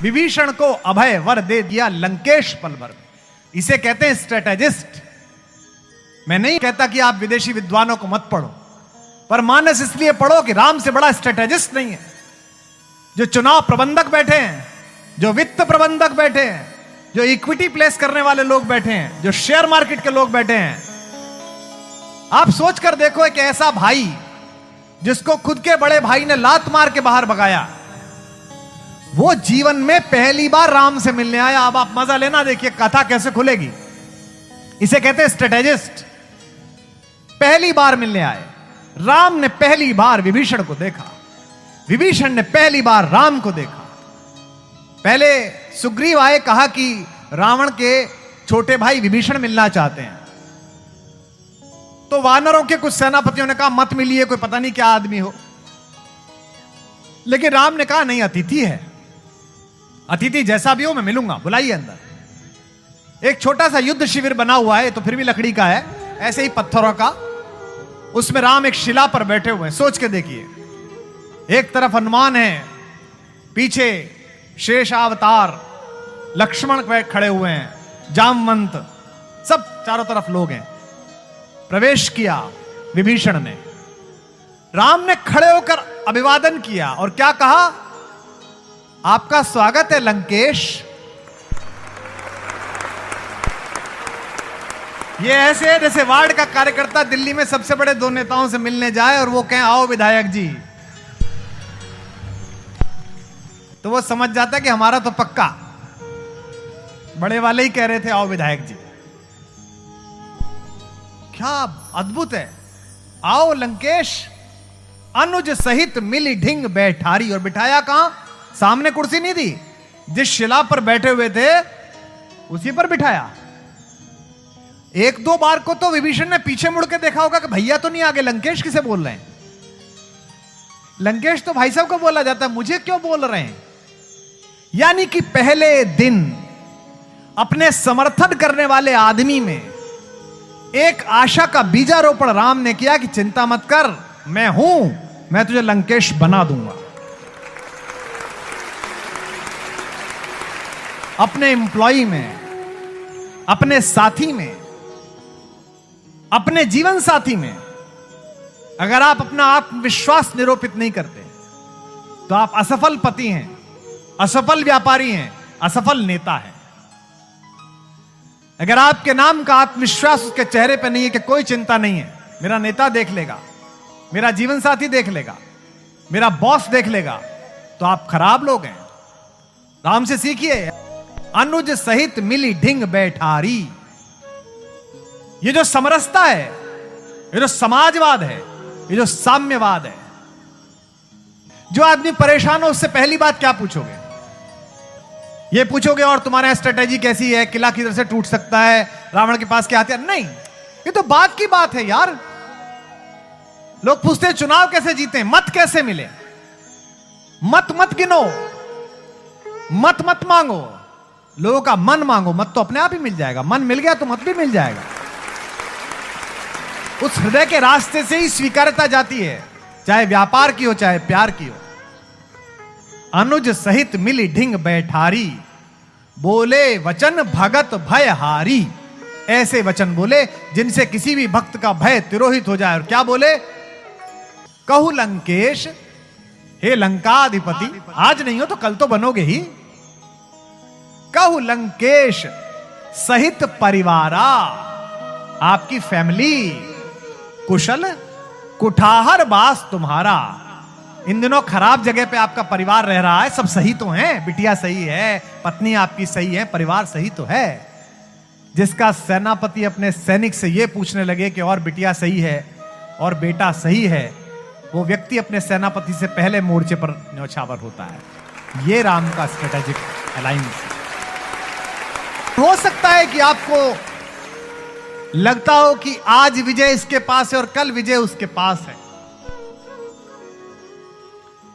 विभीषण को अभय वर दे दिया लंकेश पल भर में। इसे कहते हैं स्ट्रेटेजिस्ट। मैं नहीं कहता कि आप विदेशी विद्वानों को मत पढ़ो, पर मानस इसलिए पढ़ो कि राम से बड़ा स्ट्रेटेजिस्ट नहीं है। जो चुनाव प्रबंधक बैठे हैं, जो वित्त प्रबंधक बैठे हैं, जो इक्विटी प्लेस करने वाले लोग बैठे हैं, जो शेयर मार्केट के लोग बैठे हैं, आप सोच कर देखो एक ऐसा भाई जिसको खुद के बड़े भाई ने लात मार के बाहर भगाया, वो जीवन में पहली बार राम से मिलने आया। अब आप मजा लेना, देखिए कथा कैसे खुलेगी। इसे कहते हैं स्ट्रेटेजिस्ट। पहली बार मिलने आए। राम ने पहली बार विभीषण को देखा, विभीषण ने पहली बार राम को देखा। पहले सुग्रीव आए, कहा कि रावण के छोटे भाई विभीषण मिलना चाहते हैं। तो वानरों के कुछ सेनापतियों ने कहा मत मिलिए, कोई पता नहीं क्या आदमी हो। लेकिन राम ने कहा नहीं, अतिथि है, अतिथि जैसा भी हो मैं मिलूंगा, बुलाइए अंदर। एक छोटा सा युद्ध शिविर बना हुआ है, तो फिर भी लकड़ी का है, ऐसे ही पत्थरों का। उसमें राम एक शिला पर बैठे हुए हैं। सोच के देखिए, एक तरफ हनुमान है, पीछे शेषावतार लक्ष्मण खड़े हुए हैं, जामवंत, सब चारों तरफ लोग हैं। प्रवेश किया विभीषण ने, राम ने खड़े होकर अभिवादन किया और क्या कहा, आपका स्वागत है लंकेश। ये ऐसे है जैसे वार्ड का कार्यकर्ता दिल्ली में सबसे बड़े दो नेताओं से मिलने जाए और वो कहें आओ विधायक जी, तो वो समझ जाता है कि हमारा तो पक्का, बड़े वाले ही कह रहे थे आओ विधायक जी। क्या अद्भुत है। आओ लंकेश, अनुज सहित मिली ढिंग बैठारी। और बिठाया कहां, सामने कुर्सी नहीं दी, जिस शिला पर बैठे हुए थे उसी पर बिठाया। एक दो बार को तो विभीषण ने पीछे मुड़ के देखा होगा कि भैया तो नहीं आगे, लंकेश किसे बोल रहे हैं। लंकेश तो भाई साहब को बोला जाता है, मुझे क्यों बोल रहे हैं। यानी कि पहले दिन अपने समर्थन करने वाले आदमी में एक आशा का बीजारोपण राम ने किया कि चिंता मत कर, मैं हूं, मैं तुझे लंकेश बना दूंगा। अपने एम्प्लॉई में, अपने साथी में, अपने जीवन साथी में अगर आप अपना आत्मविश्वास निरूपित नहीं करते तो आप असफल पति हैं, असफल व्यापारी हैं, असफल नेता हैं। अगर आपके नाम का आत्मविश्वास उसके चेहरे पर नहीं है कि कोई चिंता नहीं है, मेरा नेता देख लेगा, मेरा जीवन साथी देख लेगा, मेरा बॉस देख लेगा, तो आप खराब लोग हैं। राम से सीखिए। अनुज सहित मिली ढिंग बैठारी। ये जो समरसता है, ये जो समाजवाद है, ये जो साम्यवाद है, जो आदमी परेशान हो उससे पहली बात क्या पूछोगे, ये पूछोगे और तुम्हारा स्ट्रेटेजी कैसी है, किला किधर से टूट सकता है, रावण के पास क्या हथियार, नहीं, ये तो बात की बात है यार। लोग पूछते हैं चुनाव कैसे जीते, मत कैसे मिले। मत मत गिनो, मत मत मांगो, लोगों का मन मांगो। मत तो अपने आप ही मिल जाएगा, मन मिल गया तो मत भी मिल जाएगा। उस हृदय के रास्ते से ही स्वीकारता जाती है, चाहे व्यापार की हो चाहे प्यार की हो। अनुज सहित मिली ढिंग बैठारी, बोले वचन भगत भय हारी। ऐसे वचन बोले जिनसे किसी भी भक्त का भय तिरोहित हो जाए। और क्या बोले, कहु लंकेश, हे लंकाधिपति, आज नहीं हो तो कल तो बनोगे ही। कहु लंकेश सहित परिवारा, आपकी फैमिली कुशल कुठाहर बास तुम्हारा। इन दिनों खराब जगह पे आपका परिवार रह रहा है, सब सही तो हैं, बिटिया सही है, पत्नी आपकी सही है, परिवार सही तो है। जिसका सेनापति अपने सैनिक से यह पूछने लगे कि और बिटिया सही है और बेटा सही है, वो व्यक्ति अपने सेनापति से पहले मोर्चे पर न्यौछावर होता है। ये राम का स्ट्रेटेजिक अलायंस। हो सकता है कि आपको लगता हो कि आज विजय इसके पास है और कल विजय उसके पास है,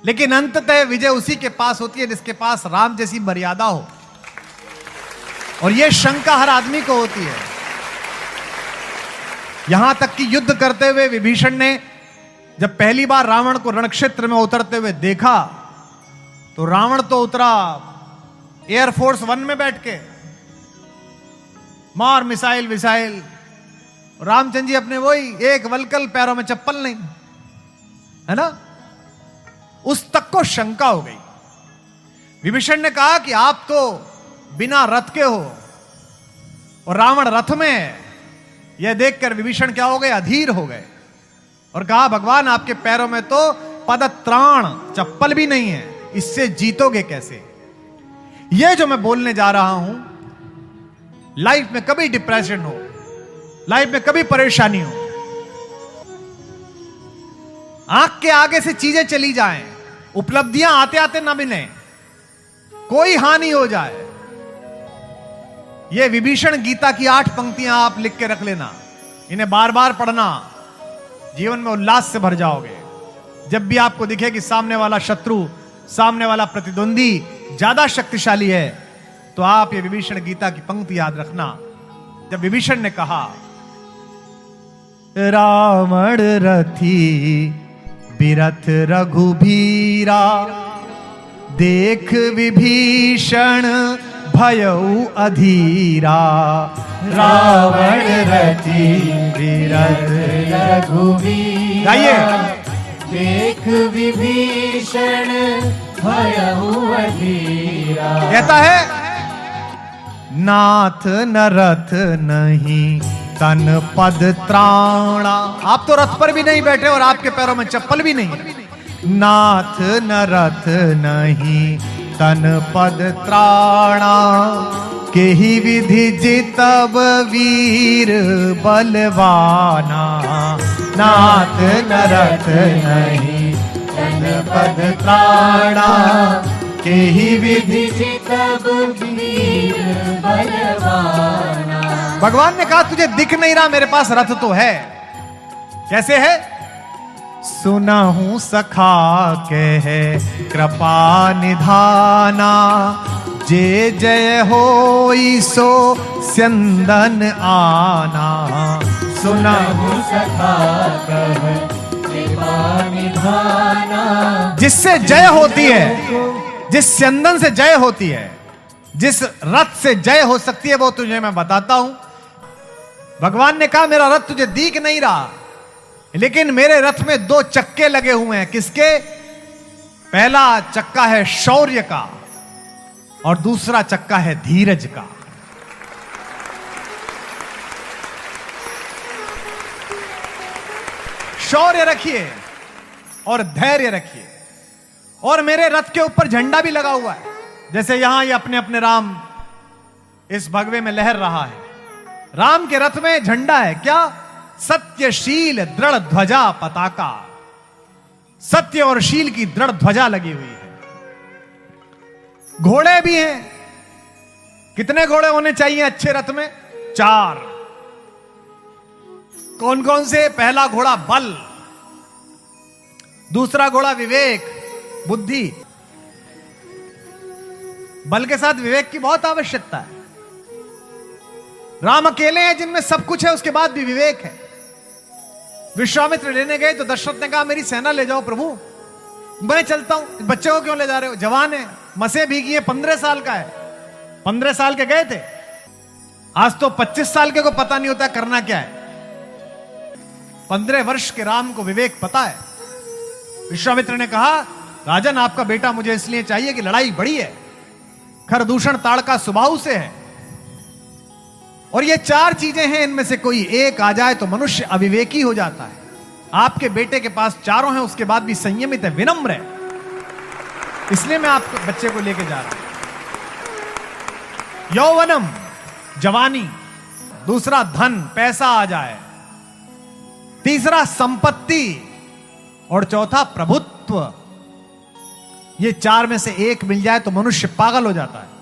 लेकिन अंततः विजय उसी के पास होती है जिसके पास राम जैसी मर्यादा हो। और यह शंका हर आदमी को होती है। यहां तक कि युद्ध करते हुए विभीषण ने जब पहली बार रावण को रणक्षेत्र में उतरते हुए देखा, तो रावण तो उतरा एयरफोर्स 1 में बैठ के मार मिसाइल विसाइल, रामचंद्र जी अपने वही एक वलकल, पैरों में चप्पल नहीं, है ना। उस तक को शंका हो गई। विभीषण ने कहा कि आप तो बिना रथ के हो और रावण रथ में है। यह देखकर विभीषण क्या हो गए, अधीर हो गए और कहा भगवान आपके पैरों में तो पदत्राण चप्पल भी नहीं है, इससे जीतोगे कैसे। यह जो मैं बोलने जा रहा हूं, लाइफ में कभी डिप्रेशन हो, लाइफ में कभी परेशानी हो, आंख के आगे से चीजें चली जाएं, उपलब्धियां आते आते ना मिले, कोई हानि हो जाए, यह विभीषण गीता की 8 पंक्तियां आप लिख के रख लेना, इन्हें बार बार पढ़ना, जीवन में उल्लास से भर जाओगे। जब भी आपको दिखे कि सामने वाला शत्रु, सामने वाला प्रतिद्वंदी ज्यादा शक्तिशाली है, तो आप ये विभीषण गीता की पंक्ति याद रखना। जब विभीषण ने कहा रावण रथी बिरथ रघुबीरा, देख विभीषण भयउ अधीरा। रावण रथी बिरथ रघुबीरा, गाइए। देख विभीषण भयउ अधीरा। कहता है नाथ न रथ नहीं तन पद त्राणा। आप तो रथ पर भी नहीं बैठे और आपके पैरों में चप्पल भी नहीं है। नाथ न रथ नहीं तन पद त्राणा, केहि विधि जितब वीर बलवाना। नाथ न रथ नहीं तन पद त्राणा, केहि विधि जितब वीर बलवाना। भगवान ने कहा तुझे दिख नहीं रहा, मेरे पास रथ तो है। कैसे है? सुना हूं सखा कह कृपा निधाना, जे जय होई सो स्यंदन आना। सुना हूं सखा कह कृपा निधाना, जिससे जय होती है, जिस स्यंदन से जय होती है, जिस रथ से जय हो सकती है, वो तुझे मैं बताता हूं। भगवान ने कहा मेरा रथ तुझे दिख नहीं रहा, लेकिन मेरे रथ में 2 चक्के लगे हुए हैं। किसके? पहला चक्का है शौर्य का और दूसरा चक्का है धीरज का। शौर्य रखिए और धैर्य रखिए। और मेरे रथ के ऊपर झंडा भी लगा हुआ है, जैसे यहां ये अपने अपने राम इस भगवे में लहर रहा है। राम के रथ में झंडा है क्या? सत्यशील दृढ़ ध्वजा पताका। सत्य और शील की दृढ़ ध्वजा लगी हुई है। घोड़े भी हैं। कितने घोड़े होने चाहिए अच्छे रथ में? 4। कौन कौन से? पहला घोड़ा बल, दूसरा घोड़ा विवेक बुद्धि। बल के साथ विवेक की बहुत आवश्यकता है। राम अकेले हैं जिनमें सब कुछ है, उसके बाद भी विवेक है। विश्वामित्र लेने गए तो दशरथ ने कहा मेरी सेना ले जाओ प्रभु। मैं चलता हूं। बच्चे को क्यों ले जा रहे हो? जवान है, मसे भीगी है, 15 साल का है। 15 साल के गए थे, आज तो 25 साल के को पता नहीं होता करना क्या है। 15 वर्ष के राम को विवेक पता है। विश्वामित्र ने कहा राजन आपका बेटा मुझे इसलिए चाहिए कि लड़ाई बड़ी है, खरदूषण ताड़का स्वभाव से है, और ये 4 चीजें हैं, इनमें से कोई एक आ जाए तो मनुष्य अविवेकी हो जाता है। आपके बेटे के पास चारों हैं, उसके बाद भी संयमित है, विनम्र है। इसलिए मैं आपको बच्चे को लेके जा रहा हूं। यौवनम जवानी, दूसरा धन पैसा आ जाए, तीसरा संपत्ति, और चौथा प्रभुत्व। ये 4 में से एक मिल जाए तो मनुष्य पागल हो जाता है।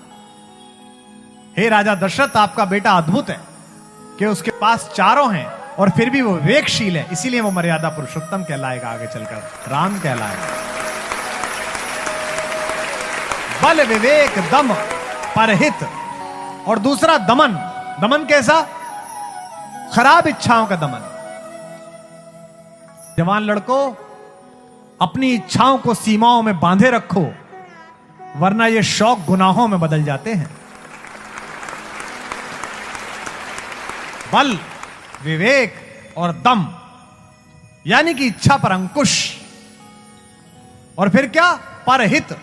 हे राजा दशरथ आपका बेटा अद्भुत है कि उसके पास चारों हैं और फिर भी वो विवेकशील है, इसीलिए वो मर्यादा पुरुषोत्तम कहलाएगा, आगे चलकर राम कहलाएगा। बल विवेक दम परहित, और दूसरा दमन। दमन कैसा? खराब इच्छाओं का दमन। जवान लड़कों अपनी इच्छाओं को सीमाओं में बांधे रखो, वरना ये शौक गुनाहों में बदल जाते हैं। बल, विवेक और दम, यानी कि इच्छा पर अंकुश, और फिर क्या, परहित,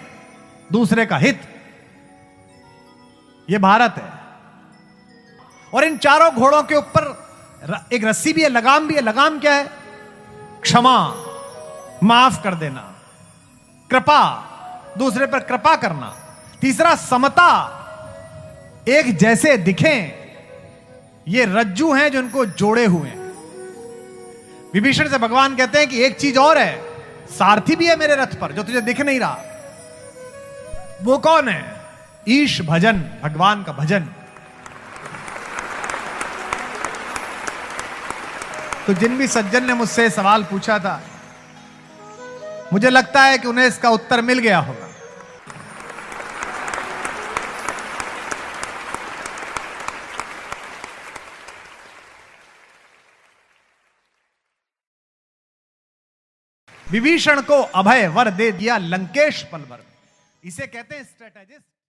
दूसरे का हित। यह भारत है। और इन चारों घोड़ों के ऊपर एक रस्सी भी है, लगाम भी है। लगाम क्या है? क्षमा, माफ कर देना, कृपा, दूसरे पर कृपा करना। तीसरा समता, एक जैसे दिखें। ये रज्जू हैं जो इनको जोड़े हुए हैं। विभीषण से भगवान कहते हैं कि एक चीज और है, सारथी भी है मेरे रथ पर जो तुझे दिख नहीं रहा। वो कौन है? ईश भजन, भगवान का भजन। तो जिन भी सज्जन ने मुझसे सवाल पूछा था, मुझे लगता है कि उन्हें इसका उत्तर मिल गया होगा। विभीषण को अभय वर दे दिया लंकेश पलवर। इसे कहते हैं स्ट्रेटेजिस्ट।